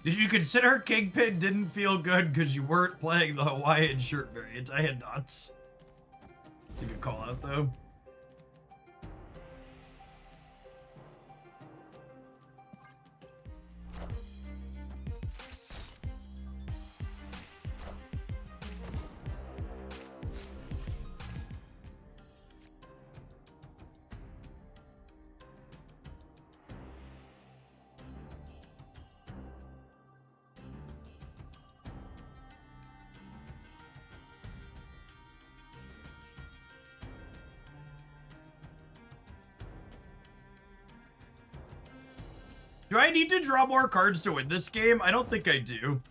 Did you consider Kingpin didn't feel good because you weren't playing the Hawaiian shirt variant? I had not. It's a good call out though. Do I need to draw more cards to win this game? I don't think I do.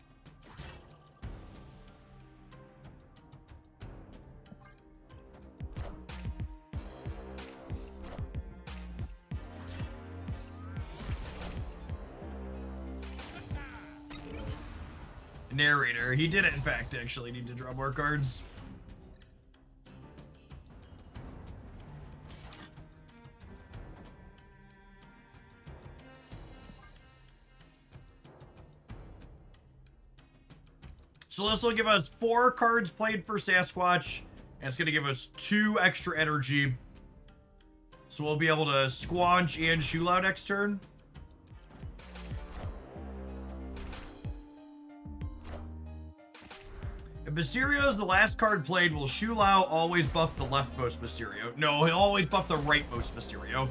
Narrator. He did, in fact, actually need to draw more cards. So this will give us 4 cards played for Sasquatch, and it's going to give us 2 extra energy. So we'll be able to Squanch and Shulao next turn. If Mysterio is the last card played, will Shulao always buff the leftmost Mysterio? No, he'll always buff the rightmost Mysterio.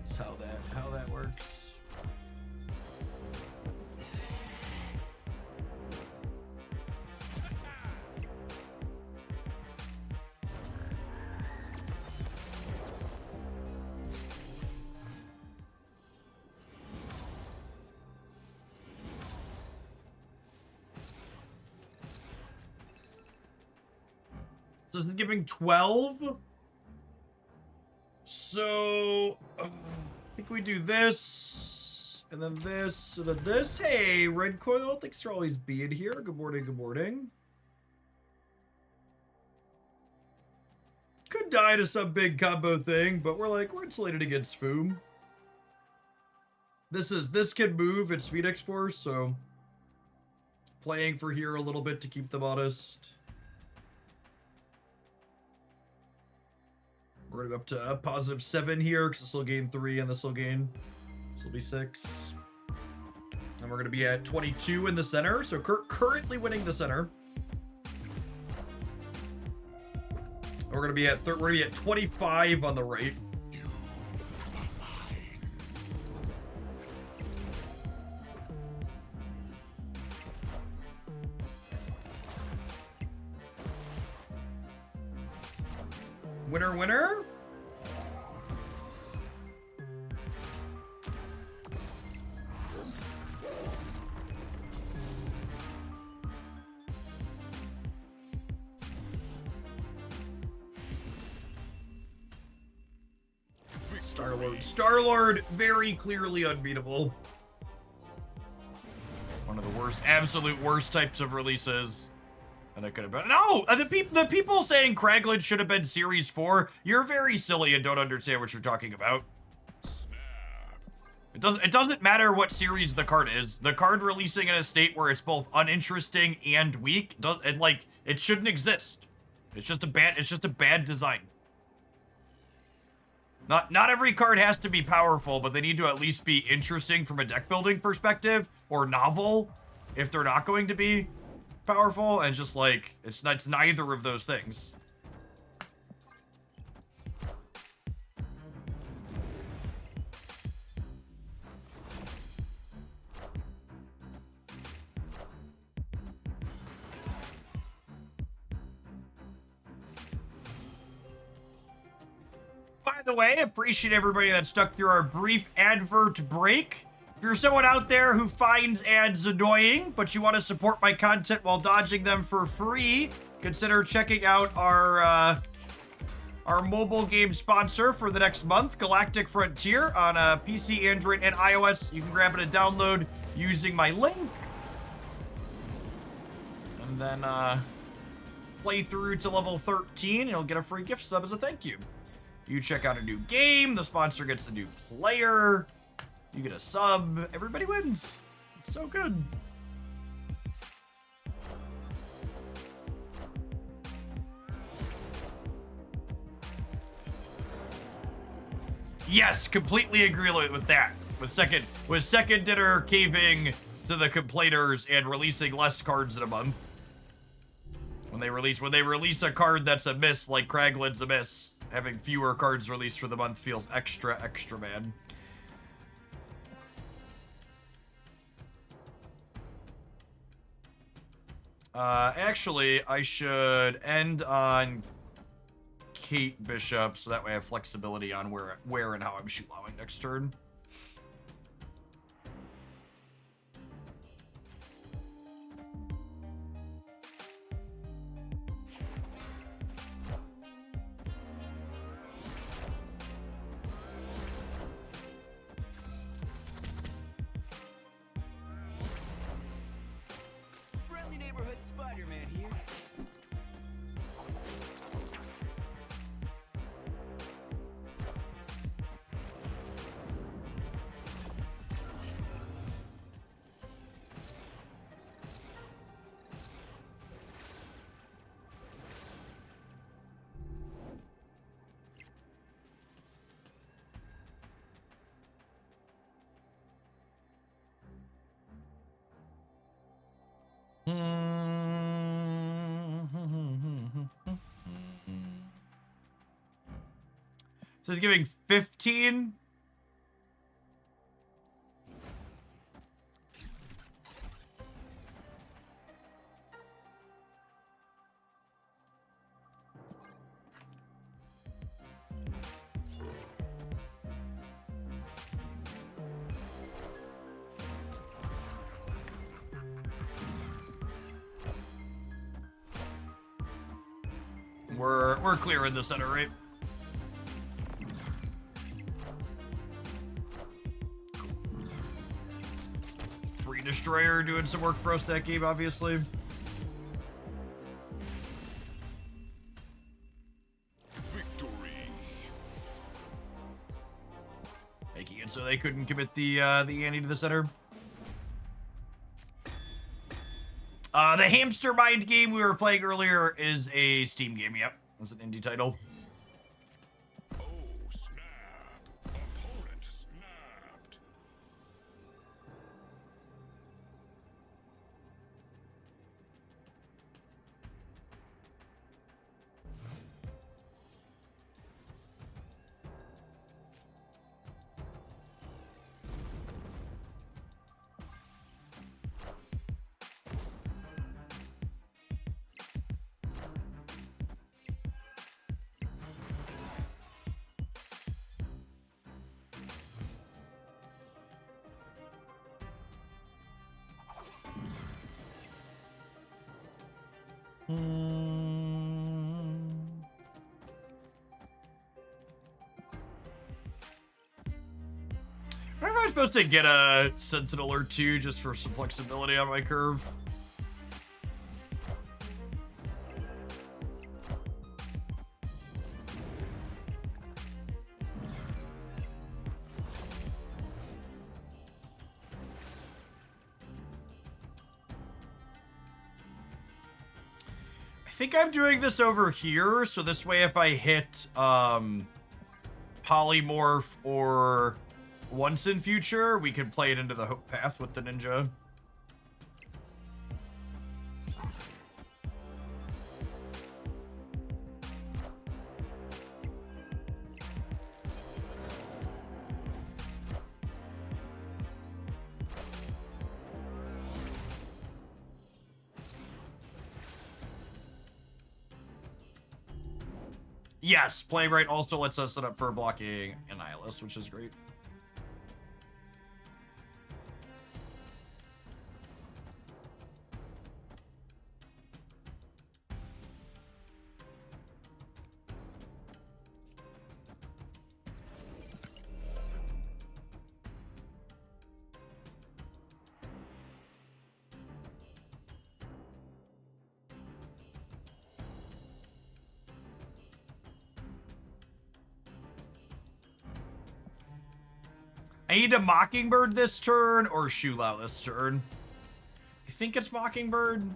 That's how that works. So this is giving 12. So I think we do this, and then this, and then this. Hey, Red Coil, thanks for always being here. Good morning, good morning. Could die to some big combo thing, but we're insulated against Foom. This can move at Speed X-Force, so playing for here a little bit to keep them honest. We're gonna go up to a positive 7 here, because this will gain 3 and this will gain. This will be 6. And we're gonna be at 22 in the center, so currently winning the center. And we're gonna be at 25 on the right. Winner, winner. Star-Lord, very clearly unbeatable. One of the worst, absolute worst types of releases. And it could have been. No! The people saying Kraglin should have been Series 4, you're very silly and don't understand what you're talking about. It doesn't matter what series the card is. The card releasing in a state where it's both uninteresting and weak, it shouldn't exist. It's just a bad design. Not every card has to be powerful, but they need to at least be interesting from a deck building perspective, or novel if they're not going to be powerful, and just it's neither of those things. By the way, appreciate everybody that stuck through our brief advert break. If you're someone out there who finds ads annoying, but you want to support my content while dodging them for free, consider checking out our mobile game sponsor for the next month, Galactic Frontier, on PC, Android, and iOS. You can grab it and download using my link. And then play through to level 13, and you'll get a free gift sub as a thank you. You check out a new game. The sponsor gets a new player. You get a sub. Everybody wins. It's so good. Yes, completely agree with that. With second dinner caving to the complainers and releasing less cards in a month. When they release a card that's a miss, like Kraglin's a miss, having fewer cards released for the month feels extra bad. Actually, I should end on Kate Bishop, so that way I have flexibility on where and how I'm shulawing next turn. Friendly neighborhood Spider-Man here. So he's giving 15. We're clear in the center, right? Free Destroyer doing some work for us that game, obviously. Victory. Making it so they couldn't commit the ante to the center. The Hamster Mind game we were playing earlier is a Steam game, yep. It's an indie title. Oh, snap. Opponent snapped. I wonder if I'm supposed to get a Sentinel or two just for some flexibility on my curve. I think I'm doing this over here, so this way if I hit Polymorph or Once in Future, we can play it into the Hope Path with the Ninja. Yes, Playwright also lets us set up for blocking Annihilus, which is great. I need a Mockingbird this turn or Shulao this turn. I think it's Mockingbird.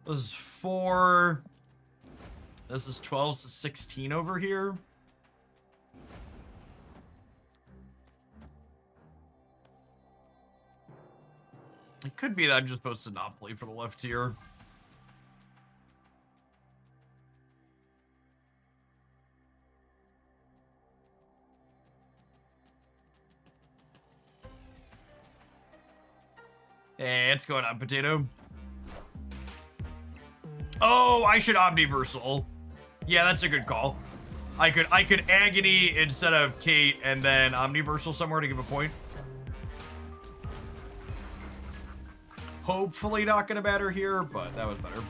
This is 4. This is 12 to 16 over here. It could be that I'm just supposed to not play for the left here. Hey, what's going on, Potato? Oh, I should Omniversal. Yeah, that's a good call. I could Agony instead of Kate and then Omniversal somewhere to give a point. Hopefully not gonna batter here, but that was better.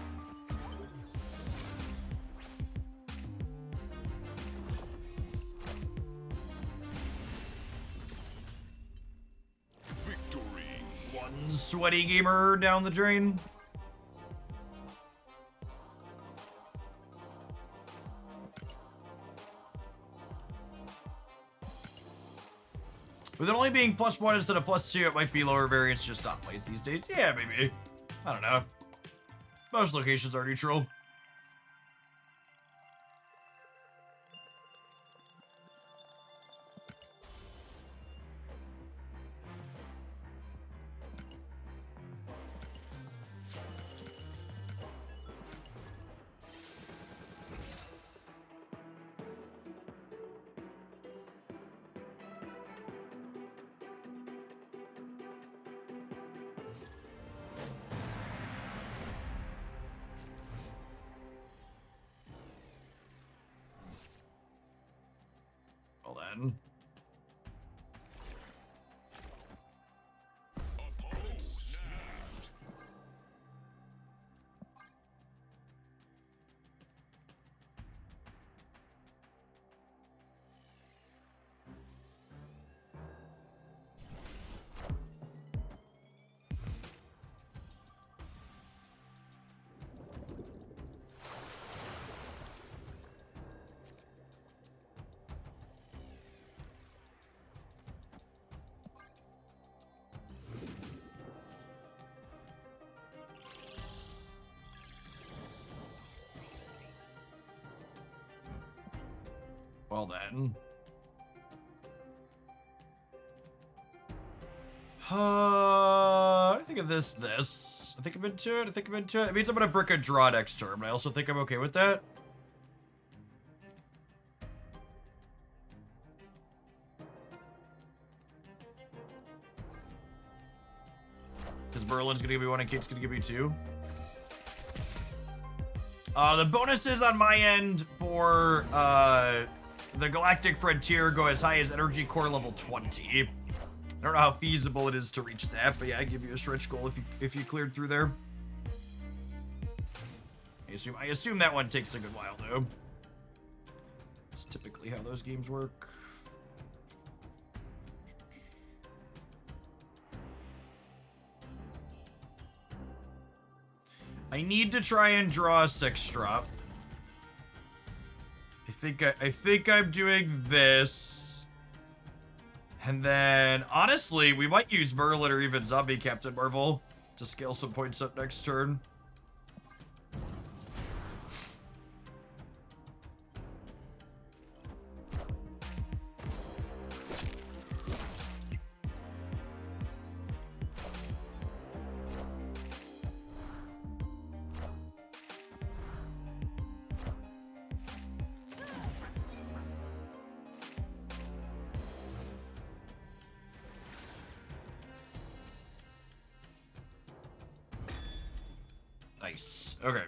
Victory. One sweaty gamer down the drain. With it only being +1 instead of +2, it might be lower variance, just not played these days. Yeah, maybe. I don't know. Most locations are neutral. Well then. Opponent snapped. Well then. I think of this. I think I'm into it. It means I'm gonna brick a draw next turn, but I also think I'm okay with that. Because Berlin's gonna give me 1 and Kate's gonna give me 2. The bonuses on my end for the Galactic Frontier go as high as Energy Core level 20. I don't know how feasible it is to reach that, but yeah, I give you a stretch goal if you cleared through there. I assume that one takes a good while though. It's typically how those games work. I need to try and draw a 6-drop. I think I'm doing this. And then, honestly, we might use Merlin or even Zombie Captain Marvel to scale some points up next turn. Nice. Okay.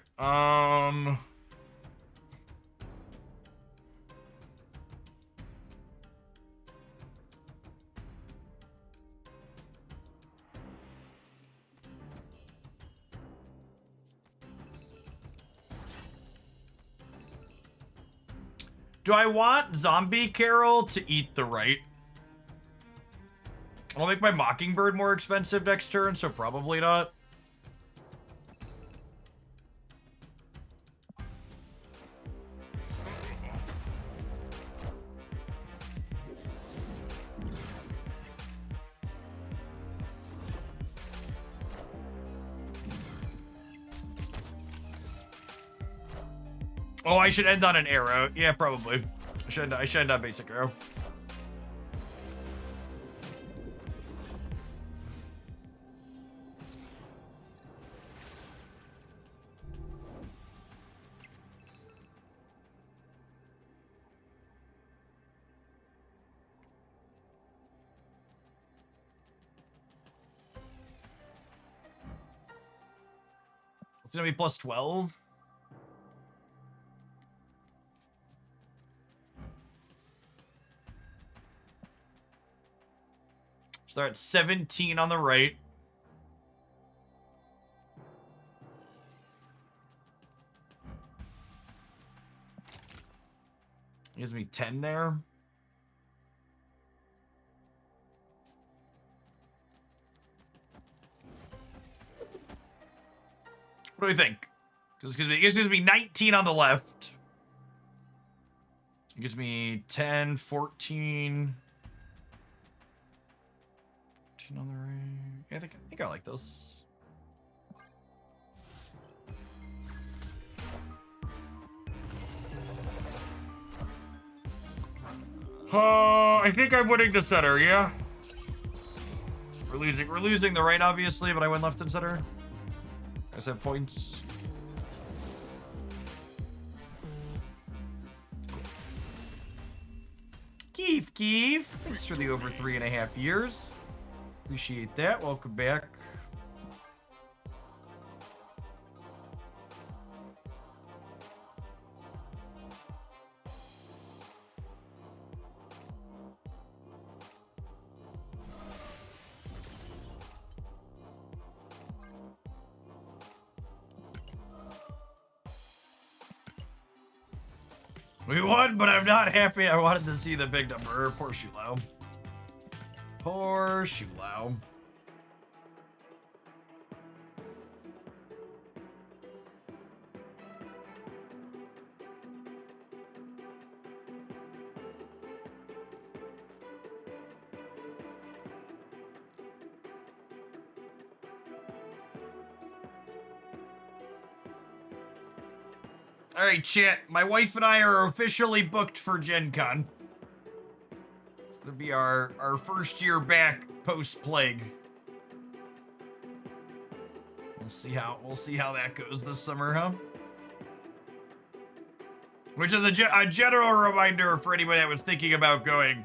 Do I want Zombie Carol to eat the right? I'll make my Mockingbird more expensive next turn, so probably not. Oh, I should end on an arrow. Yeah, probably. I should end on basic arrow. It's gonna be plus 12. So they're at 17 on the right. Gives me 10 there. What do we think? Because it gives me 19 on the left. It gives me 10, 14. 14 on the right. Yeah, I think I like this. I think I'm winning the center, yeah? We're losing the right, obviously, but I win left and center. I just have points. Keef. Thanks for the over 3.5 years. Appreciate that. Welcome back. We won, but I'm not happy. I wanted to see the big number. Poor Shulau. Poor Shulau. All right, chat. My wife and I are officially booked for Gen Con. It's gonna be our first year back post plague. We'll see how that goes this summer, huh? Which is a general reminder for anybody that was thinking about going.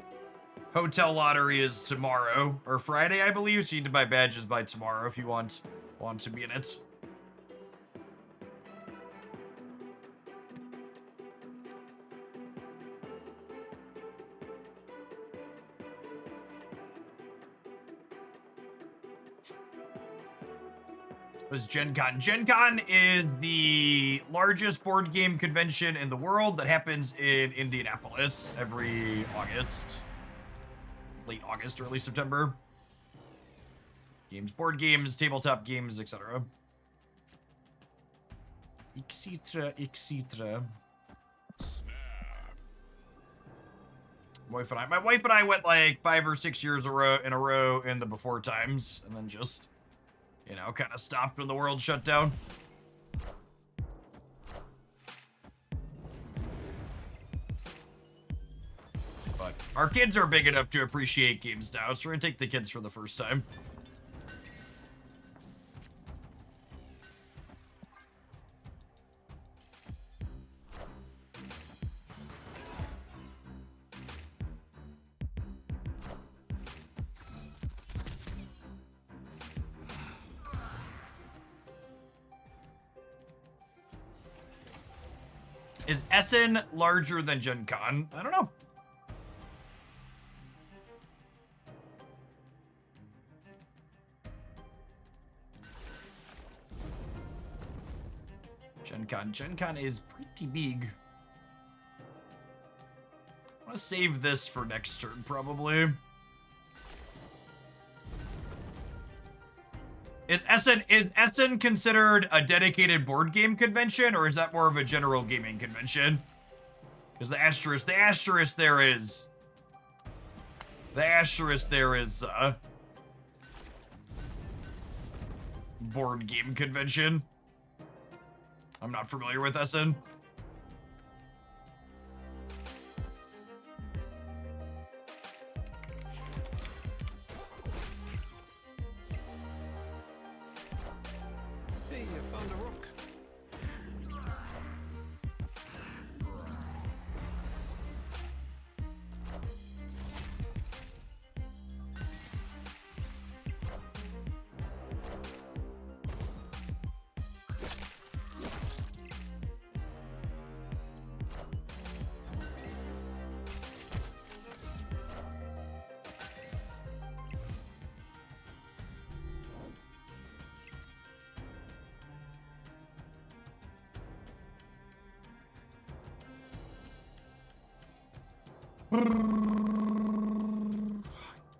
Hotel lottery is tomorrow or Friday, I believe. So you need to buy badges by tomorrow if you want to be in it. What is Gen Con? Gen Con is the largest board game convention in the world that happens in Indianapolis every August. Late August, early September. Board games, tabletop games, etc. Etc. My wife and I went like 5 or 6 years in a row in the before times, and then just, you know, kind of stopped when the world shut down. But our kids are big enough to appreciate games now, so we're gonna take the kids for the first time. Is Essen larger than Gen Con? I don't know. Gen Con is pretty big. I want to save this for next turn, probably. Is Essen considered a dedicated board game convention, or is that more of a general gaming convention? Because the asterisk there is board game convention. I'm not familiar with Essen. Hey, I found a rock.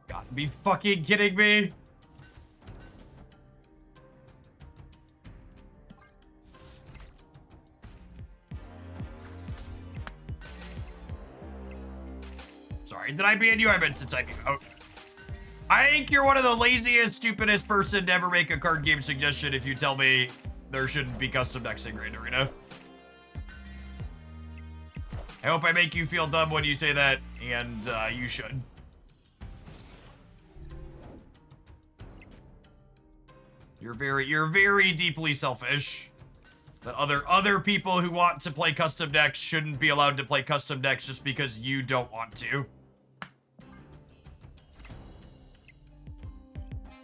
Gotta be fucking kidding me. Sorry, did I ban you? I meant to type you out. I think you're one of the laziest, stupidest person to ever make a card game suggestion if you tell me there shouldn't be custom decks in Grand Arena. I hope I make you feel dumb when you say that, and you should. You're very deeply selfish. That other people who want to play custom decks shouldn't be allowed to play custom decks just because you don't want to.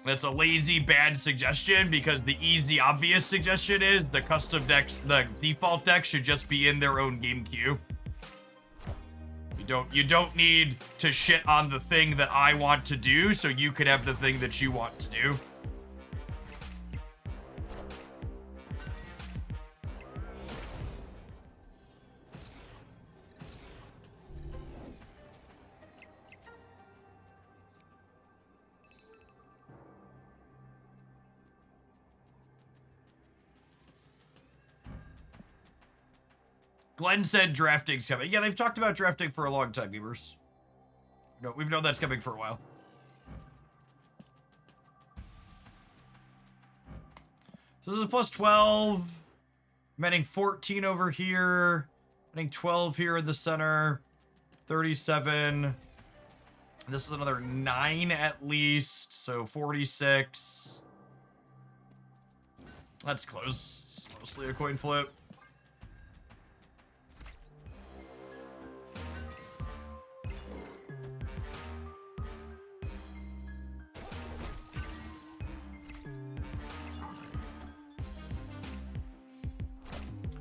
That's a lazy, bad suggestion because the easy, obvious suggestion is the custom decks, the default deck should just be in their own game queue. You don't need to shit on the thing that I want to do so you can have the thing that you want to do. Glenn said drafting's coming. Yeah, they've talked about drafting for a long time, gamers. No, we've known that's coming for a while. So this is plus 12. I'm adding 14 over here. Adding 12 here in the center. 37. This is another 9 at least. So 46. That's close. It's mostly a coin flip.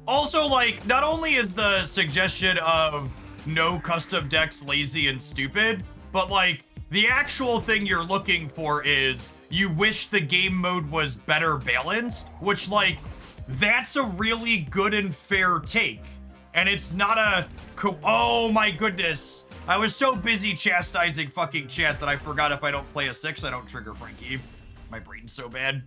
Also, like, not only is the suggestion of no custom decks lazy and stupid, but, like, the actual thing you're looking for is you wish the game mode was better balanced, which, like, that's a really good and fair take. And it's not a... Oh, my goodness. I was so busy chastising fucking chat that I forgot if I don't play a 6, I don't trigger Frankie. My brain's so bad.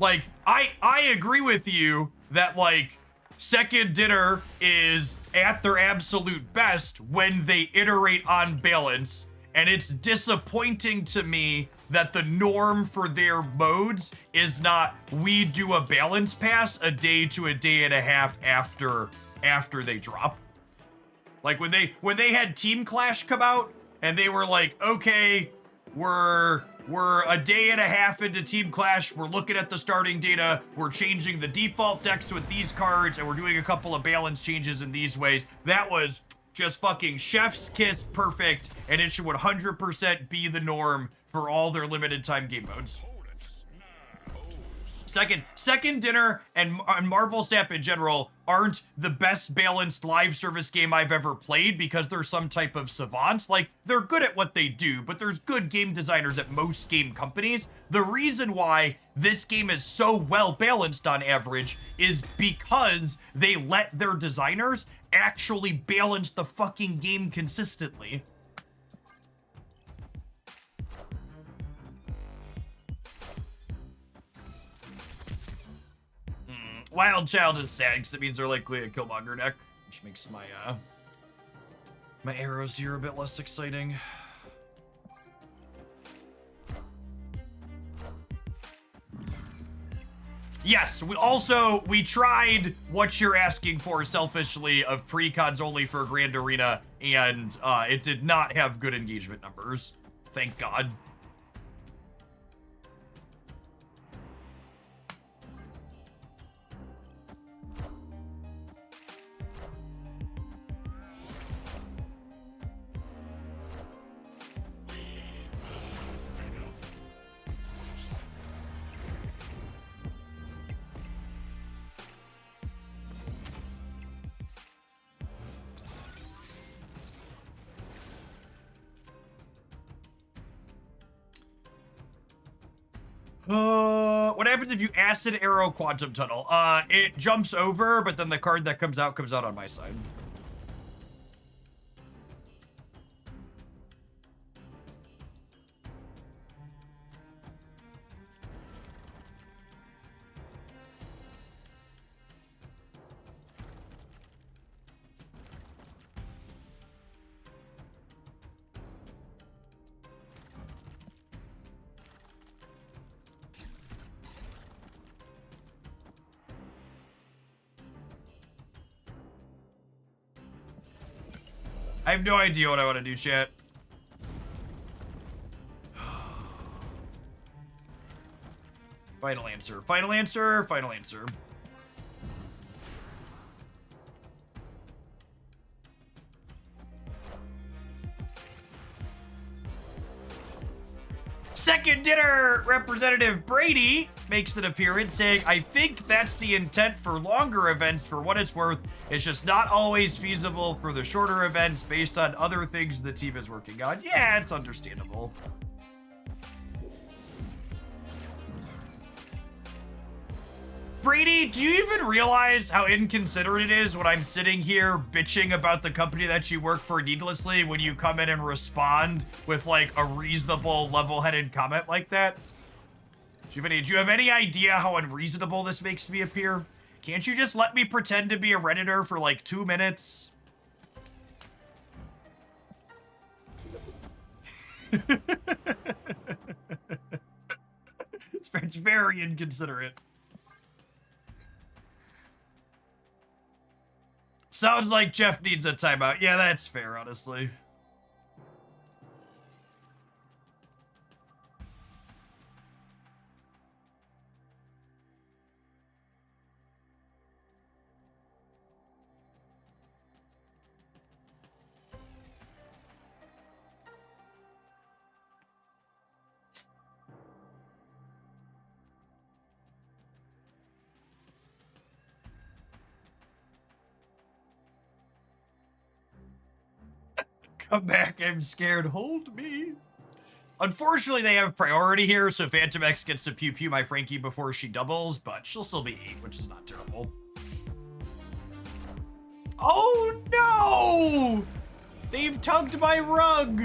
Like, I agree with you that, like, Second Dinner is at their absolute best when they iterate on balance, and it's disappointing to me that the norm for their modes is not we do a balance pass a day to a day and a half after they drop. Like, when they had Team Clash come out, and they were like, okay, we're a day and a half into Team Clash. We're looking at the starting data. We're changing the default decks with these cards, and we're doing a couple of balance changes in these ways. That was just fucking chef's kiss perfect, and it should 100% be the norm for all their limited time game modes. Opponents now. Second Dinner and Marvel Snap in general aren't the best balanced live service game I've ever played because they're some type of savants. Like, they're good at what they do, but there's good game designers at most game companies. The reason why this game is so well balanced on average is because they let their designers actually balance the fucking game consistently. Wild Child is sad because it means they're likely a Killmonger deck, which makes my my arrows here a bit less exciting. Yes, we tried what you're asking for selfishly of precons only for Grand Arena, and it did not have good engagement numbers. Thank God. What happens if you acid arrow quantum tunnel? It jumps over, but then the card that comes out on my side. I have no idea what I want to do, chat. Final answer. Final answer. Final answer. Second Dinner Representative Brady makes an appearance saying, I think that's the intent for longer events for what it's worth. It's just not always feasible for the shorter events based on other things the team is working on. Yeah, it's understandable. Brady, do you even realize how inconsiderate it is when I'm sitting here bitching about the company that you work for needlessly when you come in and respond with like a reasonable, level-headed comment like that? Do you have any idea how unreasonable this makes me appear? Can't you just let me pretend to be a Redditor for like 2 minutes? It's very inconsiderate. Sounds like Jeff needs a timeout. Yeah, that's fair, honestly. Come back, I'm scared. Hold me. Unfortunately, they have priority here, so Phantom X gets to pew-pew my Frankie before she doubles, but she'll still be 8, which is not terrible. Oh, no! They've tugged my rug!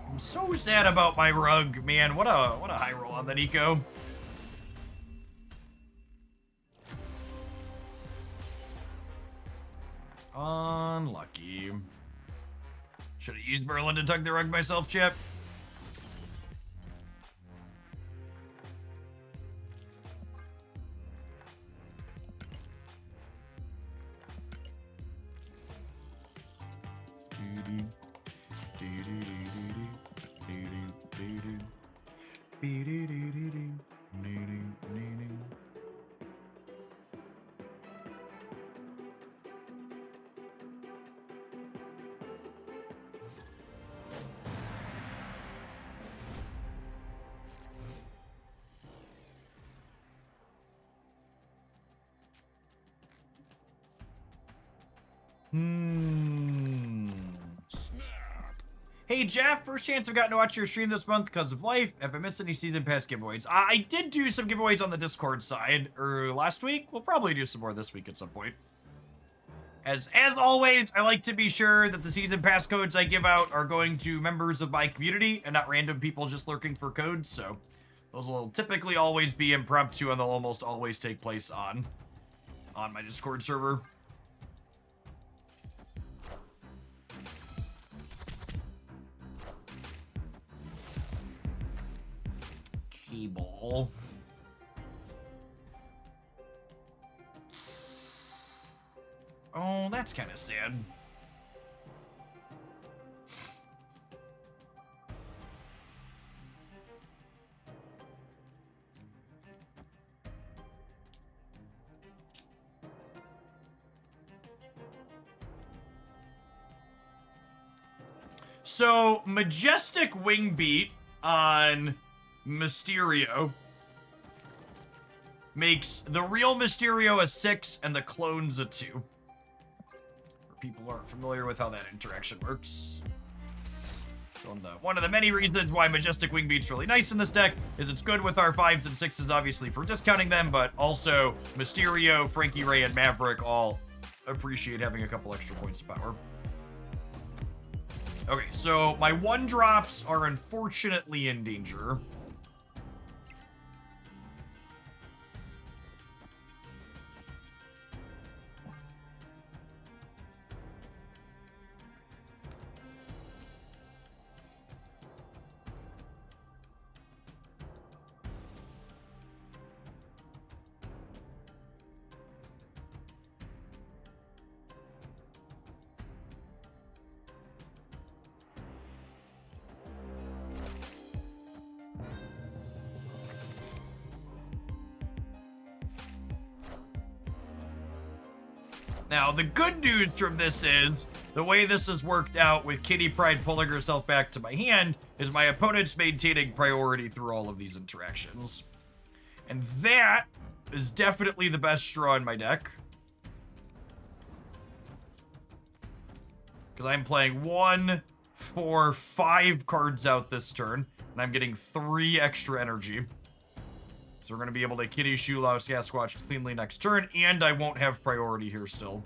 I'm so sad about my rug, man. What a high roll on that eco. Unlucky. Should have used Merlin to tug the rug myself, Chip. Snap. Hey Jeff, first chance I've gotten to watch your stream this month because of life. Have I missed any season pass giveaways? I did do some giveaways on the Discord side last week. We'll probably do some more this week at some point. As always, I like to be sure that the season pass codes I give out are going to members of my community and not random people just lurking for codes. So those will typically always be impromptu and they'll almost always take place on my Discord server. Cable. Oh, that's kind of sad. So, Majestic Wing Beat on Mysterio makes the real Mysterio a 6 and the clones a 2. People aren't familiar with how that interaction works. So one of the many reasons why Majestic Wing Beat's really nice in this deck is it's good with our 5s and 6s, obviously, for discounting them, but also Mysterio, Frankie Ray, and Maverick all appreciate having a couple extra points of power. Okay, so my 1-drops are unfortunately in danger. Now, the good news from this is, the way this has worked out with Kitty Pryde pulling herself back to my hand, is my opponent's maintaining priority through all of these interactions. And that is definitely the best straw in my deck. Because I'm playing 1, 4, 5 cards out this turn, and I'm getting 3 extra energy. So we're going to be able to Kitty Shulao Sasquatch cleanly next turn, and I won't have priority here still.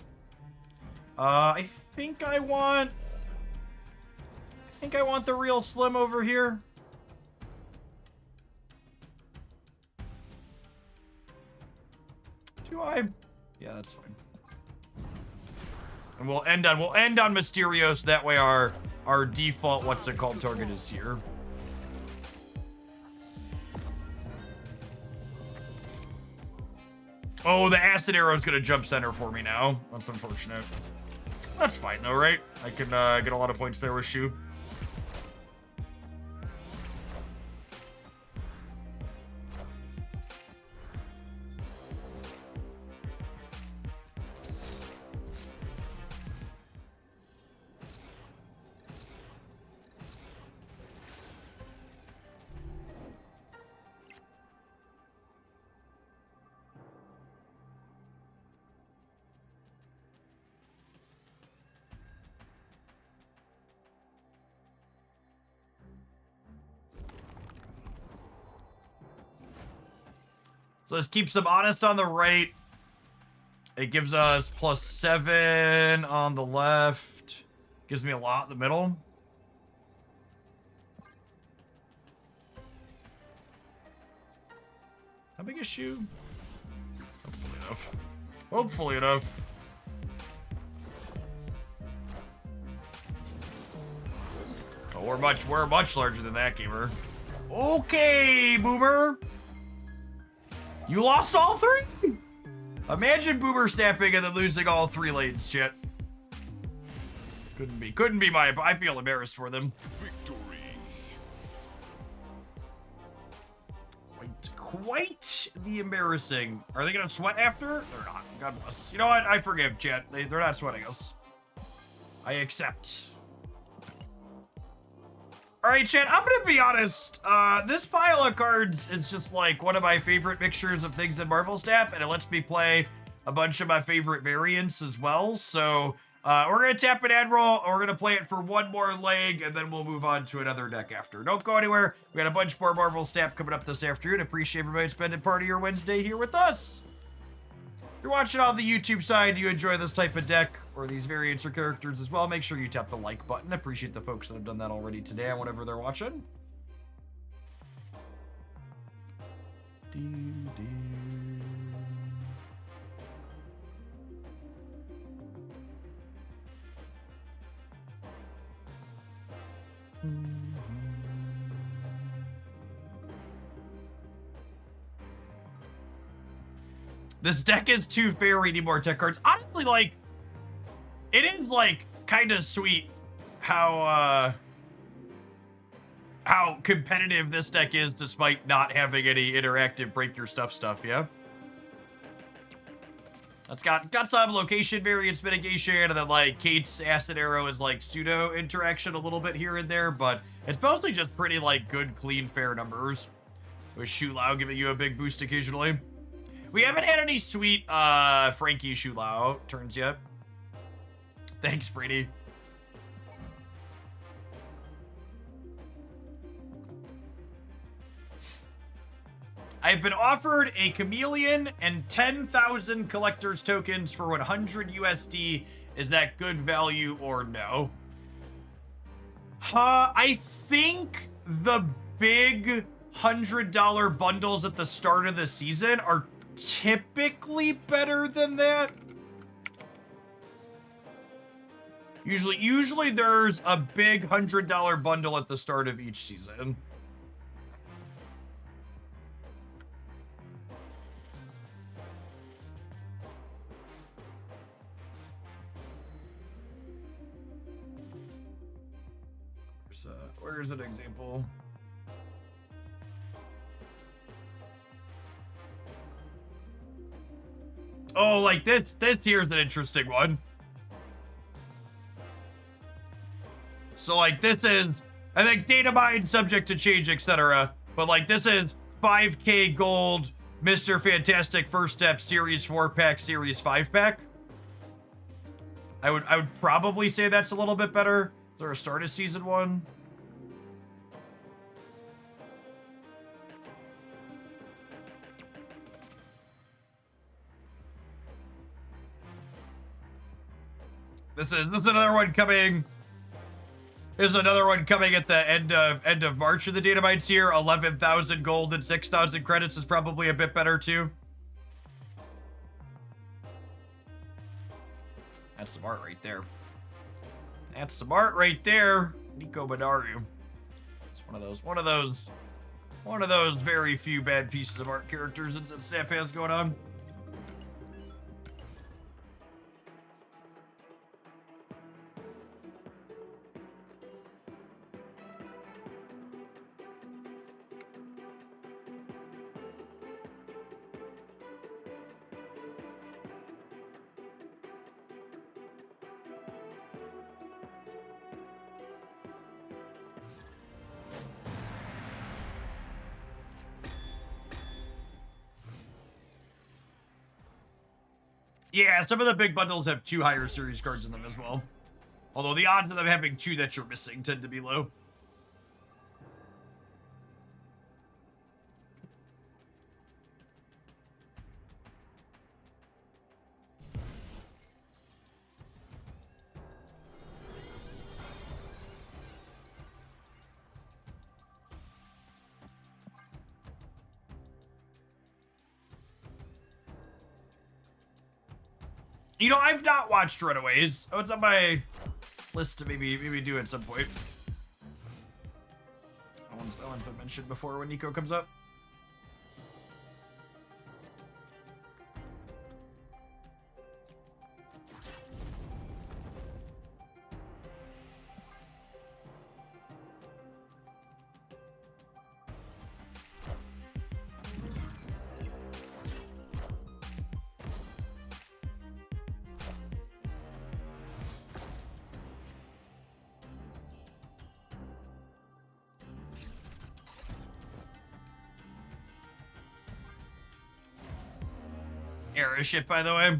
I think I want the real Slim over here. Do I? Yeah, that's fine. And we'll end on Mysterio, so that way our default what's it called target is here. Oh, the acid arrow is going to jump center for me now. That's unfortunate. That's fine, though, right? I can get a lot of points there with Shu. So this keeps them honest on the right. It gives us +7 on the left. Gives me a lot in the middle. How big is Shu? Hopefully enough. Hopefully enough. Oh, we're much larger than that, gamer. Okay, Boomer. You lost all 3? Imagine Boomer snapping and then losing all 3 lanes, shit. Couldn't be my, I feel embarrassed for them. Victory. Quite the embarrassing. Are they gonna sweat after? They're not. God bless. You know what? I forgive, chat. They're not sweating us. I accept. Alright, chat, I'm gonna be honest. This pile of cards is just like one of my favorite mixtures of things in Marvel Snap, and it lets me play a bunch of my favorite variants as well. So We're going to tap an Admiral, we're going to play it for one more leg, and then we'll move on to another deck after. Don't go anywhere. We got a bunch more Marvel Snap coming up this afternoon. Appreciate everybody spending part of your Wednesday here with us. If you're watching on the YouTube side, you enjoy this type of deck or these variants or characters as well, make sure you tap the like button. I appreciate the folks that have done that already today on whatever they're watching. This deck is too fair. We need more tech cards. Honestly, like, it is, like, kind of sweet how competitive this deck is despite not having any interactive break your stuff, yeah? It's got some location variance mitigation, and then, like, Kate's Acid Arrow is, like, pseudo interaction a little bit here and there, but it's mostly just pretty, like, good, clean, fair numbers. With Shulao giving you a big boost occasionally. We haven't had any sweet Frankie Shulao turns yet. Thanks, Brady. I've been offered a chameleon and 10,000 collector's tokens for 100 USD. Is that good value or no? I think the big $100 bundles at the start of the season are typically better than that. Usually there's a big $100 bundle at the start of each season. Where's an example? Oh, like this here's an interesting one. So like this is, I think data mine subject to change, etc. But like this is 5K gold, Mr. Fantastic First Step Series 4 pack, Series 5 pack. I would probably say that's a little bit better. Is there a start of season 1? This is another one coming. There's another one coming at the end of March of the data mines here. 11,000 gold and 6,000 credits is probably a bit better too. That's some art right there. That's some art right there. Nico Badaru. It's one of those very few bad pieces of art characters that Snap has going on. Yeah, some of the big bundles have 2 higher series cards in them as well. Although the odds of them having 2 that you're missing tend to be low. You know, I've not watched Runaways. Oh, it's on my list to maybe do at some point. That one's been mentioned before when Nico comes up. Era ship, by the way.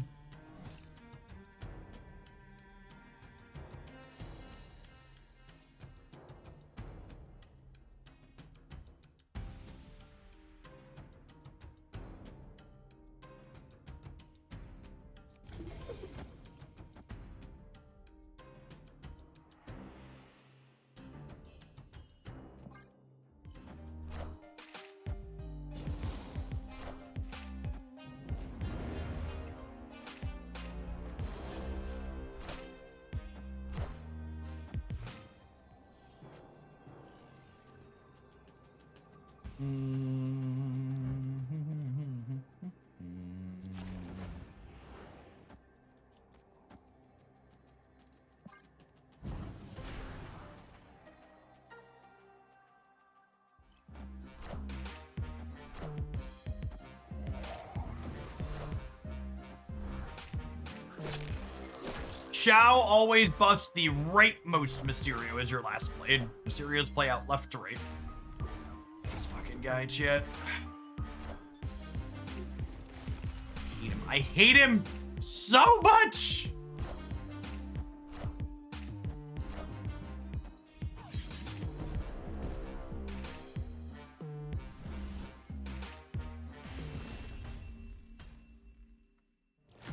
Shao always buffs the rightmost Mysterio as your last blade. Mysterio's play out left to right. This fucking guy, chat. I hate him. I hate him so much!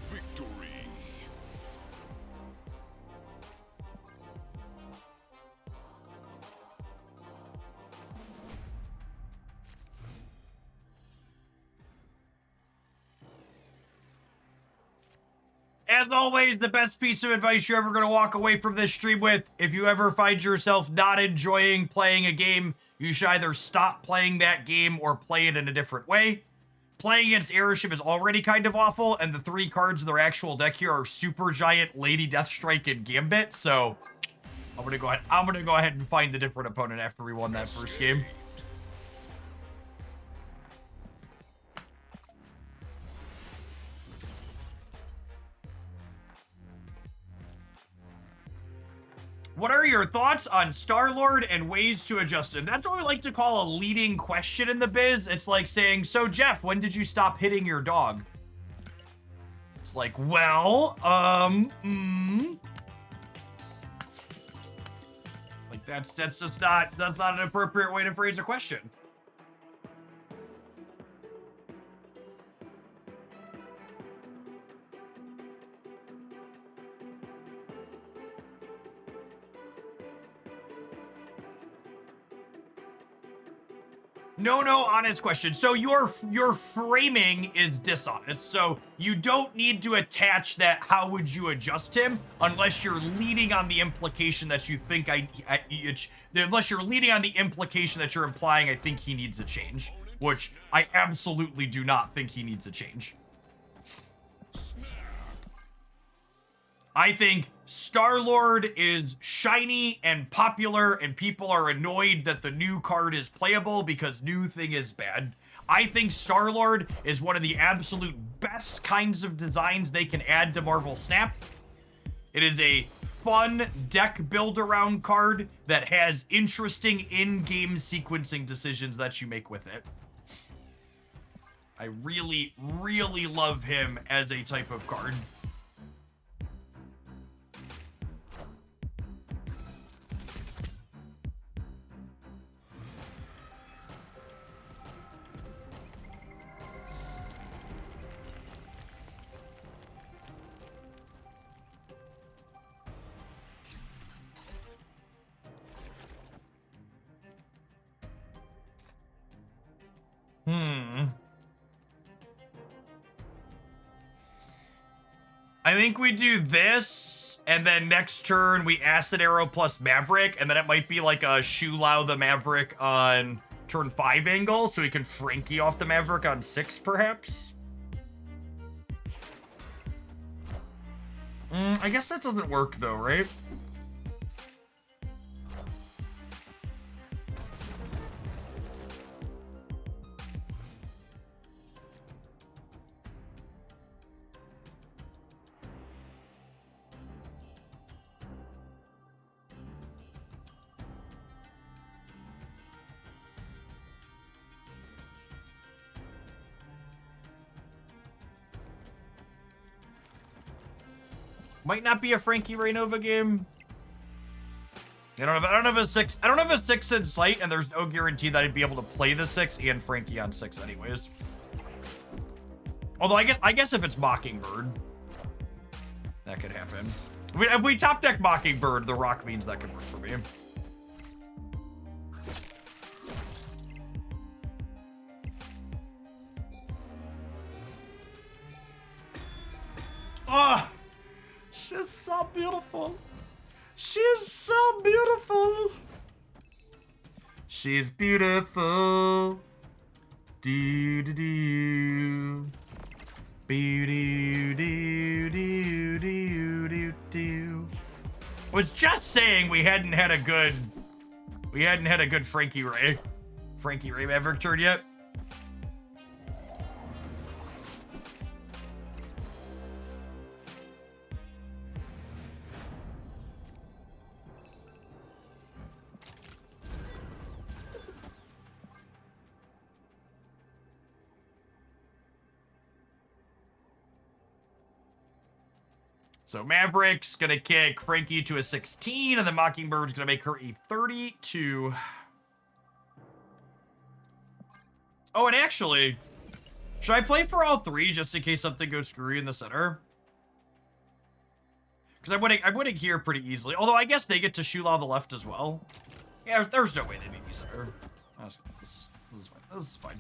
Victory. As always, the best piece of advice you're ever going to walk away from this stream with, if you ever find yourself not enjoying playing a game, you should either stop playing that game or play it in a different way. Playing against Airship is already kind of awful, and the 3 cards in their actual deck here are Super Giant, Lady Deathstrike, and Gambit, so I'm gonna go ahead and find a different opponent after we won that first game. What are your thoughts on Star-Lord and ways to adjust him? That's what we like to call a leading question in the biz. It's like saying, so Jeff, when did you stop hitting your dog? It's like, well, It's like, that's not an appropriate way to phrase a question. No, honest question. So your framing is dishonest. So you don't need to attach that how would you adjust him unless you're leading on the implication that you think unless you're leading on the implication that you're implying I think he needs a change, which I absolutely do not think he needs a change. I think Star-Lord is shiny and popular and people are annoyed that the new card is playable because new thing is bad. I think Star-Lord is one of the absolute best kinds of designs they can add to Marvel Snap. It is a fun deck build-around card that has interesting in-game sequencing decisions that you make with it. I really, really love him as a type of card. I think we do this, and then next turn we Acid Arrow plus Maverick, and then it might be like a Shu Lao the Maverick on turn 5 angle, so we can Frankie off the Maverick on 6, perhaps? I guess that doesn't work, though, right? Might not be a Frankie Raynova game. I don't have a 6. I don't have a 6 in sight, and there's no guarantee that I'd be able to play the 6 and Frankie on 6 anyways. Although I guess if it's Mockingbird, that could happen. I mean, if we top deck Mockingbird, the rock means that could work for me. Oh, she's so beautiful. She's so beautiful. She's beautiful. Do do do. Boo do do do do do do. Was just saying we hadn't had a good Frankie Ray Maverick turn yet. So Maverick's gonna kick Frankie to a 16, and then Mockingbird's gonna make her a 32. Oh, and actually, should I play for all three just in case something goes screwy in the center? Because I'm winning here pretty easily. Although I guess they get to Shula the left as well. Yeah, there's no way they beat me center. This is fine. This is fine.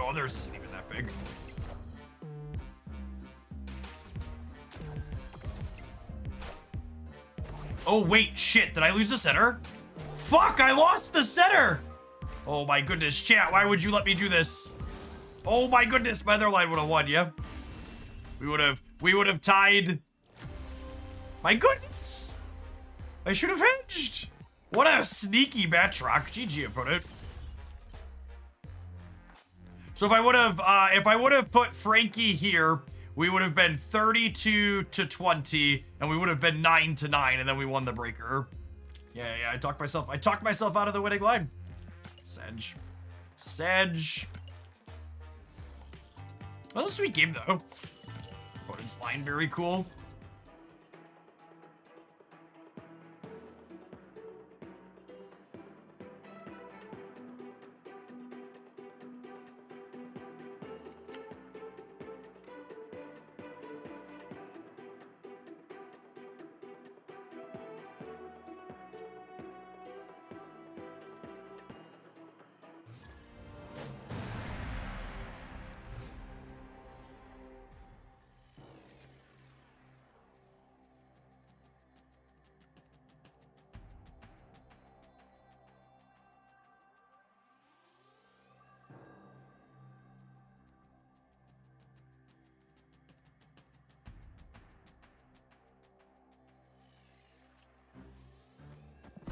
Oh, theirs isn't even that big. Oh, wait, shit. Did I lose the center? Fuck, I lost the center! Oh my goodness, chat, why would you let me do this? Oh my goodness, my other line would have won, yeah? We would have tied. My goodness! I should have hedged! What a sneaky Batroc. GG, opponent. So if I would have put Frankie here, we would have been 32-20, and we would have been 9-9, and then we won the breaker. Yeah, I talked myself out of the winning line. Sedge. Well, a sweet game though. Opponent's line very cool.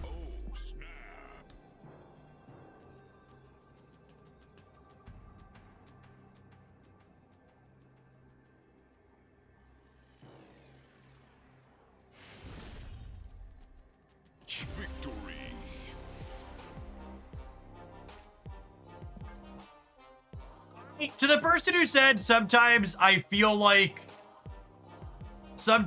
Oh, snap. Victory. To the person who said sometimes I feel like I'm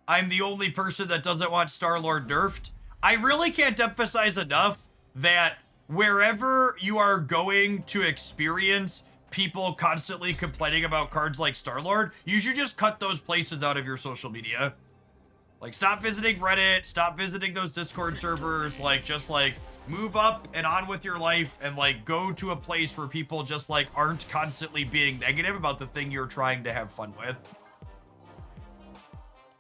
the only person that doesn't want Star-Lord nerfed, I really can't emphasize enough that wherever you are going to experience people constantly complaining about cards like Star-Lord, you should just cut those places out of your social media. Like, stop visiting Reddit, stop visiting those Discord servers, like, just, like, move up and on with your life and, like, go to a place where people just, like, aren't constantly being negative about the thing you're trying to have fun with.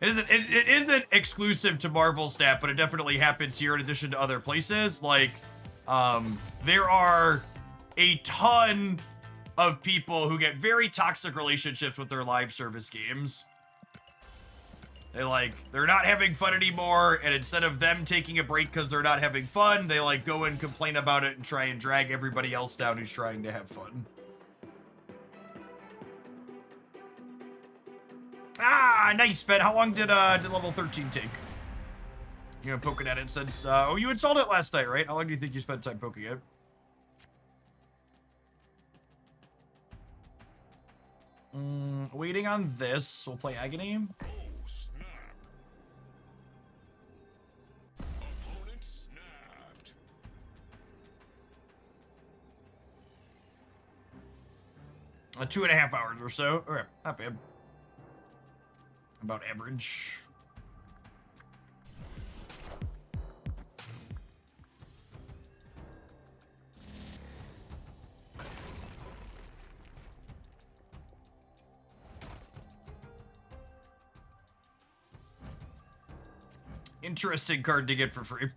It isn't exclusive to Marvel Snap, but it definitely happens here in addition to other places. Like, there are a ton of people who get very toxic relationships with their live service games. They're not having fun anymore, and instead of them taking a break because they're not having fun, they, like, go and complain about it and try and drag everybody else down who's trying to have fun. Ah, nice, Ben. How long did level 13 take? You know, poking at it since, oh, you installed it last night, right? How long do you think you spent time poking it? Waiting on this. We'll play Agony. Oh, snap. Opponent snapped. 2.5 hours or so. Okay, not bad. About average. Interesting card to get for free.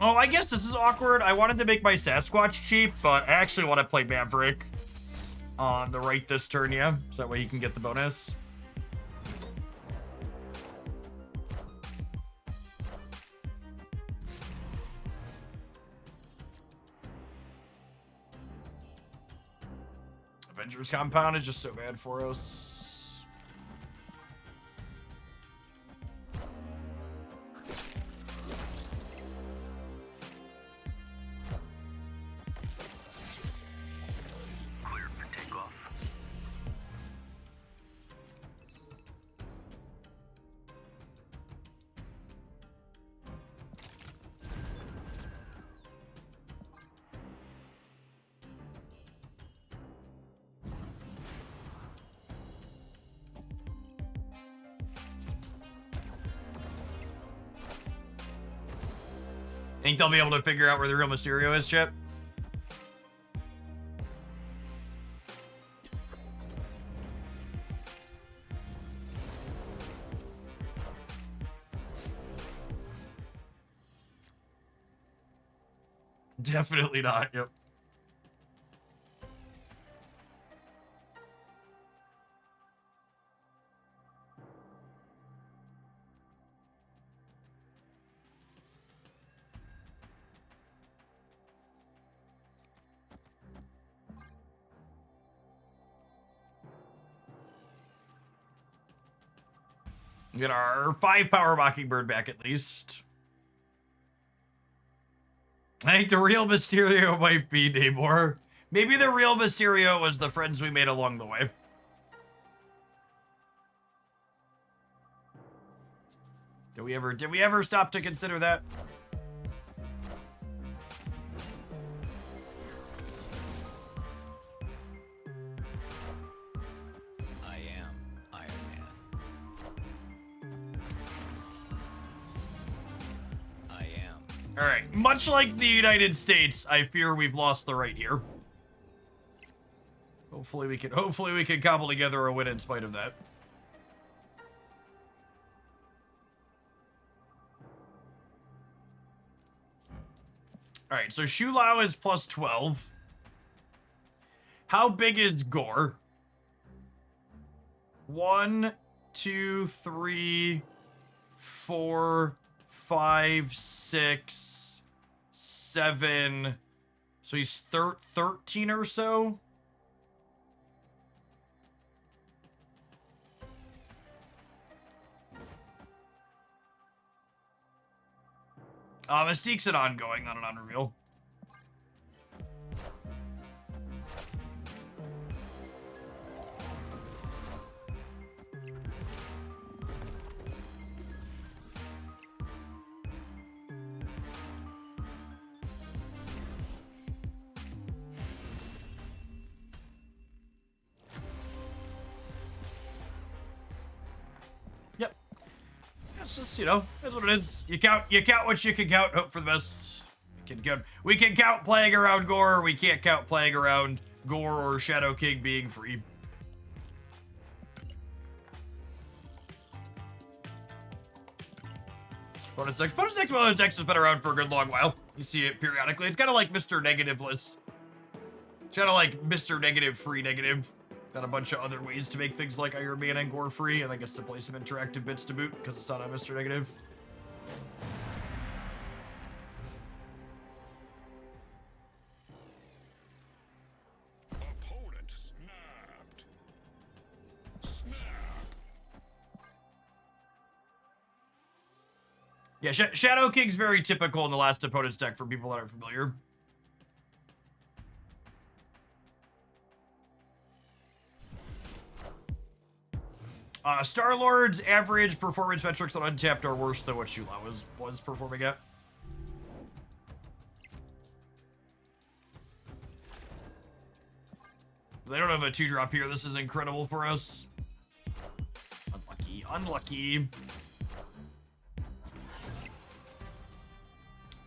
Oh, I guess this is awkward. I wanted to make my Sasquatch cheap, but I actually want to play Maverick on the right this turn, yeah? So that way he can get the bonus. Avengers Compound is just so bad for us. Think they'll be able to figure out where the real Mysterio is, Chip? Definitely not, yep. Get our 5-power Mockingbird back at least. I think the real Mysterio might be Namor. Maybe the real Mysterio was the friends we made along the way. Did we ever stop to consider that? I am Iron Man. I am. All right, much like the United States, I fear we've lost the right here. Hopefully we can cobble together a win in spite of that. All right, so Shu Lao is plus 12. How big is Gore? 1, 2, 3, 4, 5, 6, 7. So he's 13 or so. Mystique's an ongoing, not an unreveal. Yep. It's just, you know, that's what it is. You count what you can count, hope for the best. We can count playing around Gore, we can't count playing around Gore or Shadow King being free. Bonus X has been around for a good long while. You see it periodically. It's kind of like Mr. Negativeless. It's kind of like Mr. Negative free negative. Got a bunch of other ways to make things like Iron Man and Gore free, and I guess to play some interactive bits to boot, because it's not on Mr. Negative. Opponent snapped. Snap. Yeah, Shadow King's very typical in the last opponent's deck for people that are familiar. Star-Lord's average performance metrics on Untapped are worse than what Shula was performing at. They don't have a 2-drop here. This is incredible for us. Unlucky. Unlucky.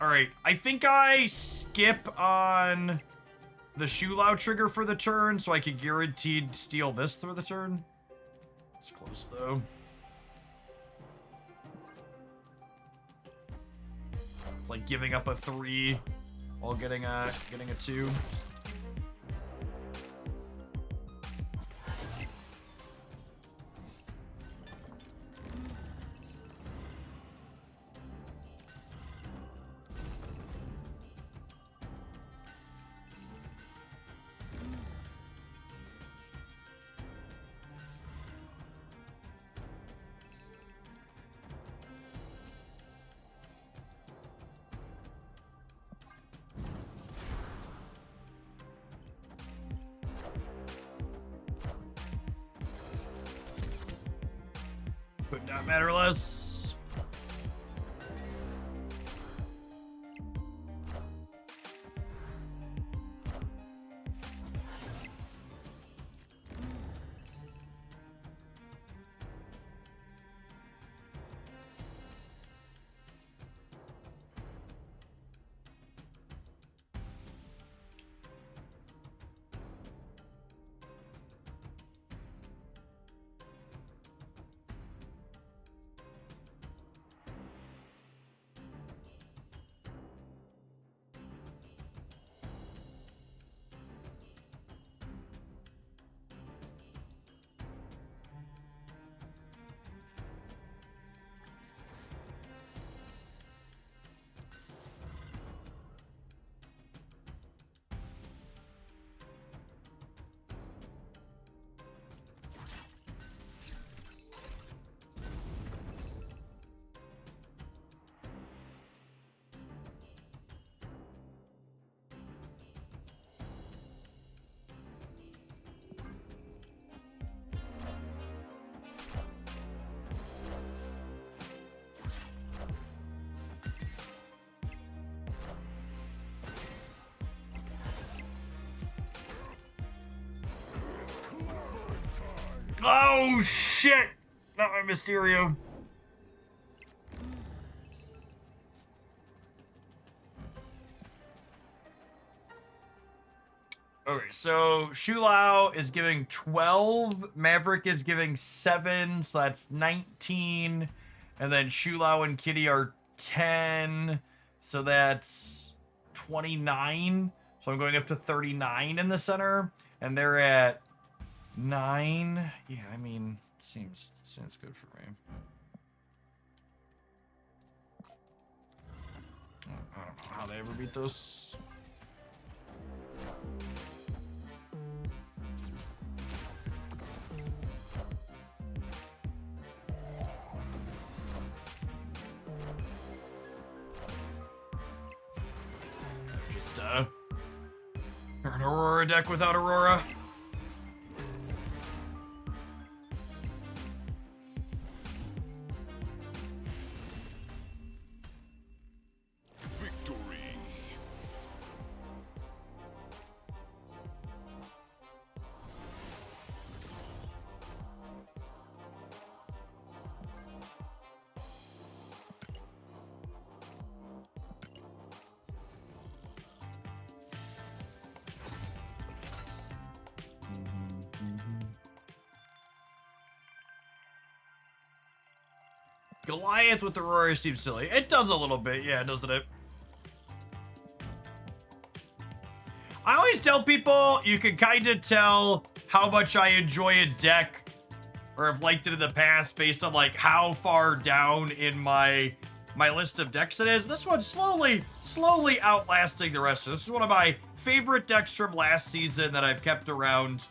Alright, I think I skip on the Shulao trigger for the turn, so I could guaranteed steal this for the turn. It's close, though. It's like giving up a 3 while getting a 2. Could not matter less. Oh, shit! Not my Mysterio. Okay, so Shulao is giving 12, Maverick is giving 7, so that's 19. And then Shulao and Kitty are 10, so that's 29. So I'm going up to 39 in the center, and they're at 9. Yeah, I mean, seems good for me. I don't know how they ever beat this. Just an Aurora deck without Aurora. Victory. Goliath with Aurora seems silly. It does a little bit, yeah, doesn't it? I always tell people you can kind of tell how much I enjoy a deck or have liked it in the past based on like how far down in my list of decks it is. This one's slowly outlasting the rest of this. This is one of my favorite decks from last season that I've kept around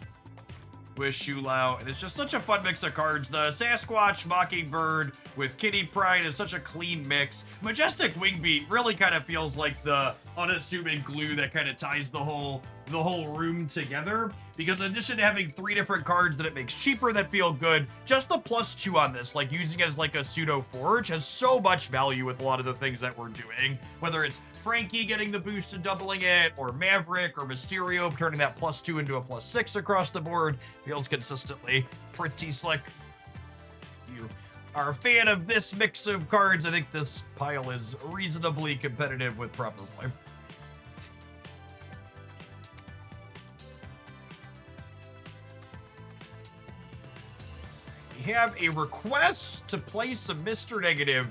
with Shulao, and it's just such a fun mix of cards. The Sasquatch Mockingbird with Kitty Pride is such a clean mix. Majestic Wingbeat really kind of feels like the unassuming glue that kind of ties the whole the whole room together, because in addition to having 3 different cards that it makes cheaper that feel good, just the +2 on this, like using it as like a pseudo forge, has so much value with a lot of the things that we're doing, whether it's Frankie getting the boost and doubling it, or Maverick or Mysterio turning that +2 into a +6 across the board. Feels consistently pretty slick. You are a fan of this mix of cards, I think this pile is reasonably competitive with proper play. We have a request to play some Mr. Negative